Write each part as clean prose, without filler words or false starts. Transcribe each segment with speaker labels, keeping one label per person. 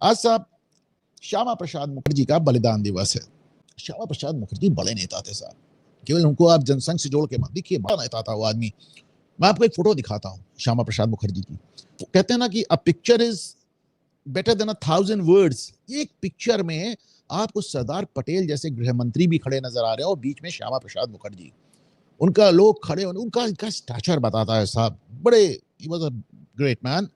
Speaker 1: आज साहब श्यामा प्रसाद मुखर्जी का बलिदान दिवस है। श्यामा प्रसाद मुखर्जी बड़े नेता थे साहब, केवल उनको आप जनसंघ से जोड़ के मत देखिए, बड़ा नेता था वो आदमी। मैं आपको एक फोटो दिखाता हूँ श्यामा प्रसाद मुखर्जी की। तो कहते हैं ना कि a picture is better than 1,000 words. एक पिक्चर में आपको सरदार पटेल जैसे गृह मंत्री भी खड़े नजर आ रहे हैं और बीच में श्यामा प्रसाद मुखर्जी, उनका लोग खड़े, उनका स्टैचर बताता है साहब। बड़े he was a great man.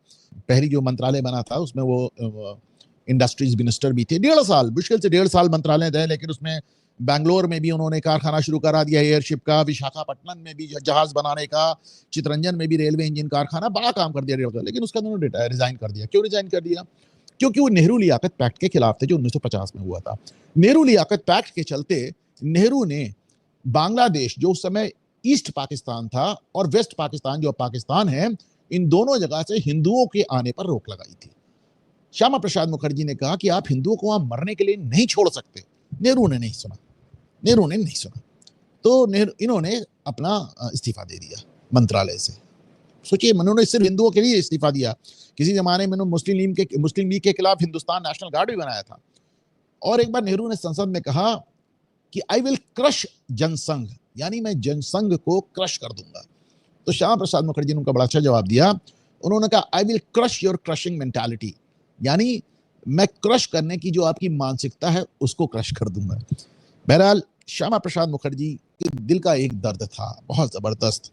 Speaker 1: पहली जो मंत्रालय बना था उसमें वो इंडस्ट्रीज मिनिस्टर भी थे। 1.5 साल, मुश्किल से 1.5 साल मंत्रालय रहे, लेकिन उसमें बैंगलोर में भी उन्होंने कारखाना शुरू करा दिया एयरशिप का, विशाखापट्टनम में भी जहाज बनाने का, चितरंजन में भी रेलवे इंजन कारखाना, बड़ा काम कर दिया 1.5 साल। लेकिन उसका उन्होंने रिजाइन कर दिया। क्यों रिजाइन कर दिया? क्योंकि वो नेहरू लियाकत पैक्ट के खिलाफ थे जो 1950 में हुआ था। नेहरू लियाकत पैक्ट के चलते नेहरू ने बांग्लादेश, जो उस समय ईस्ट पाकिस्तान था, और वेस्ट पाकिस्तान जो पाकिस्तान है, इन दोनों जगह से हिंदुओं के आने पर रोक लगाई थी। श्यामा प्रसाद मुखर्जी ने कहा कि आप हिंदुओं को वहां मरने के लिए नहीं छोड़ सकते। नेहरू ने नहीं सुना, नेहरू ने नहीं सुना। तो इन्होंने अपना इस्तीफा दे दिया मंत्रालय से। सोचिए, उन्होंने सिर्फ हिंदुओं के लिए इस्तीफा दिया। किसी जमाने में मुस्लिम लीग के खिलाफ हिंदुस्तान नेशनल गार्ड भी बनाया था। और एक बार नेहरू ने संसद में कहा कि आई विल क्रश जनसंघ, यानी मैं जनसंघ को क्रश कर दूंगा। तो श्यामा प्रसाद मुखर्जी ने उनका बड़ा अच्छा जवाब दिया। उन्होंने कहा I will crush your crushing mentality, यानी मैं क्रश करने की जो आपकी मानसिकता है उसको क्रश कर दूंगा। बहरहाल श्यामा प्रसाद मुखर्जी के दिल का एक दर्द था बहुत जबरदस्त।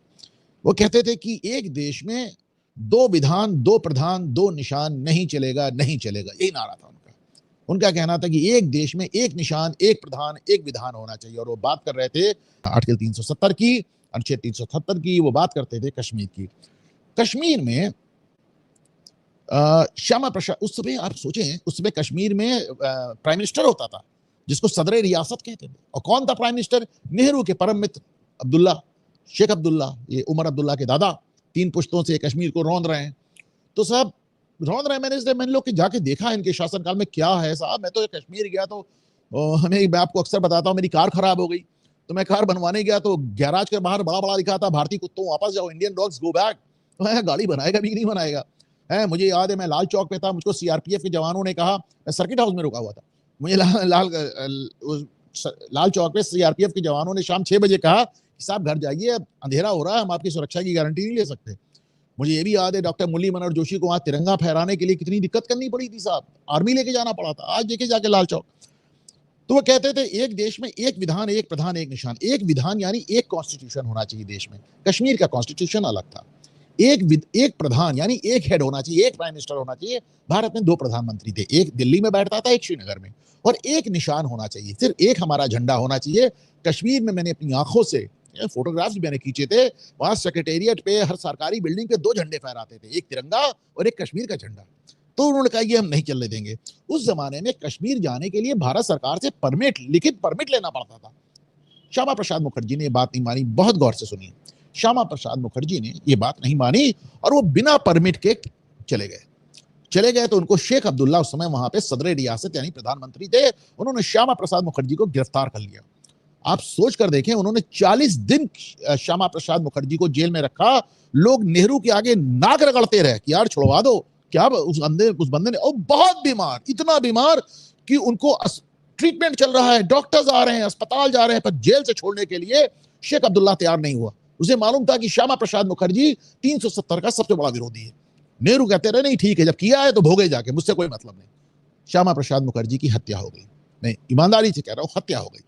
Speaker 1: वो कहते थे कि एक देश में 2 विधान, 2 प्रधान, 2 निशान नहीं चलेगा, नहीं चलेगा। यही नारा था उनका। उनका कहना था कि एक देश में एक निशान, एक प्रधान, एक विधान होना चाहिए। और वो बात कर रहे थे आर्टिकल 370 की, अनुच्छेद 377 की। वो बात करते थे कश्मीर की। कश्मीर में श्यामा प्रसाद, उस समय आप सोचें, उस समय कश्मीर में प्राइम मिनिस्टर होता था जिसको सदर रियासत कहते थे। और कौन था प्राइम मिनिस्टर? नेहरू के परम मित्र अब्दुल्ला, शेख अब्दुल्ला, ये उमर अब्दुल्ला के दादा। 3 पुश्तों से कश्मीर को रौंद रहे हैं। तो साहब रौंद रहे हैं, मैंने लोग जाके देखा इनके शासनकाल में क्या है साहब। मैं तो कश्मीर गया तो मैं आपको अक्सर बताता हूँ, मेरी कार खराब हो गई तो मैं कार बनवाने गया तो गैराज के बाहर बड़ा बड़ा लिखा था, भारतीय कुत्तों वापस जाओ, इंडियन डॉग्स गो बैक। तो मैं गाड़ी बनाएगा भी नहीं बनाएगा है। मुझे याद है, मैं लाल चौक पे था, मुझको सीआरपीएफ के जवानों ने कहा, मैं सर्किट हाउस में रुका हुआ था, मुझे लाल चौक पे सीआरपीएफ के जवानों ने शाम 6 बजे कहा कि साहब घर जाइए, अंधेरा हो रहा है, हम आपकी सुरक्षा की गारंटी नहीं ले सकते। मुझे ये भी याद है, डॉक्टर मुरली मनोहर जोशी को वहां तिरंगा फहराने के लिए कितनी दिक्कत करनी पड़ी थी साहब, आर्मी लेके जाना पड़ा था। आज देखे जाके लाल चौक। तो वो कहते थे एक देश में एक विधान, एक प्रधान, एक निशान। एक विधान यानी एक कॉन्स्टिट्यूशन होना चाहिए देश में। कश्मीर का कॉन्स्टिट्यूशन अलग था। एक प्रधान यानी एक हेड होना चाहिए, एक प्राइम मिनिस्टर होना चाहिए। भारत में 2 प्रधानमंत्री थे, एक दिल्ली में बैठता था, एक श्रीनगर में। और एक निशान होना चाहिए, सिर्फ एक हमारा झंडा होना चाहिए। कश्मीर में मैंने अपनी आंखों से फोटोग्राफ्स भी मैंने खींचे थे, वहां सेक्रेटेरिएट पे, हर सरकारी बिल्डिंग पे 2 झंडे फहराते थे, एक तिरंगा और एक कश्मीर का झंडा। तो उन्होंने कहा ये हम नहीं चलने देंगे। उस जमाने में कश्मीर जाने के लिए भारत सरकार से लिखित परमिट लेना पड़ता था। श्यामा प्रसाद मुखर्जी ने ये बात नहीं मानी। बहुत गौर से सुनिए, श्यामा प्रसाद मुखर्जी ने ये बात नहीं मानी और वो बिना परमिट के चले गए। तो उनको शेख अब्दुल्ला, उस समय वहां पे सदर रियासत यानी प्रधानमंत्री थे, उन्होंने श्यामा प्रसाद मुखर्जी को गिरफ्तार कर लिया। आप सोच कर देखें, उन्होंने 40 दिन श्यामा प्रसाद मुखर्जी को जेल में रखा। लोग नेहरू के आगे नाक रगड़ते रहे कि यार छुड़वा दो। क्या उस बंदे ने, और बहुत बीमार, इतना बीमार कि उनको ट्रीटमेंट चल रहा है, डॉक्टर्स आ रहे हैं, अस्पताल जा रहे हैं, पर जेल से छोड़ने के लिए शेख अब्दुल्ला तैयार नहीं हुआ। उसे मालूम था कि श्यामा प्रसाद मुखर्जी 370 का सबसे बड़ा विरोधी है। नेहरू कहते रहे नहीं ठीक है, जब किया है तो भोगे जाके, मुझसे कोई मतलब नहीं। श्यामा प्रसाद मुखर्जी की हत्या हो गई। मैं ईमानदारी से कह रहा हूं, हत्या हो गई।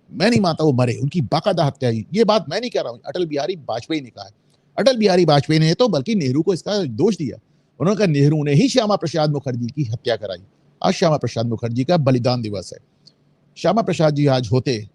Speaker 1: मैं नहीं मानता वो मरे, उनकी बाकायदा हत्या हुई। ये बात मैं नहीं कह रहा हूं, अटल बिहारी वाजपेयी ने कहा है। अटल बिहारी वाजपेयी ने तो बल्कि नेहरू को इसका दोष दिया। उन्होंने कहा नेहरू ने ही श्यामा प्रसाद मुखर्जी की हत्या कराई। आज श्यामा प्रसाद मुखर्जी का बलिदान दिवस है। श्यामा प्रसाद जी आज होते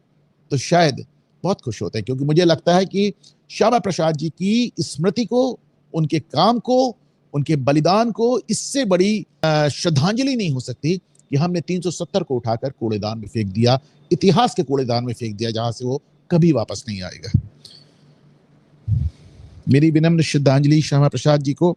Speaker 1: तो शायद बहुत खुश होते, क्योंकि मुझे लगता है कि श्यामा प्रसाद जी की स्मृति को, उनके काम को, उनके बलिदान को, इससे बड़ी श्रद्धांजलि नहीं हो सकती कि हमने 370 को उठाकर कूड़ेदान में फेंक दिया, इतिहास के कूड़ेदान में फेंक दिया, जहां से वो कभी वापस नहीं आएगा। मेरी विनम्र श्रद्धांजलि श्यामा प्रसाद जी को।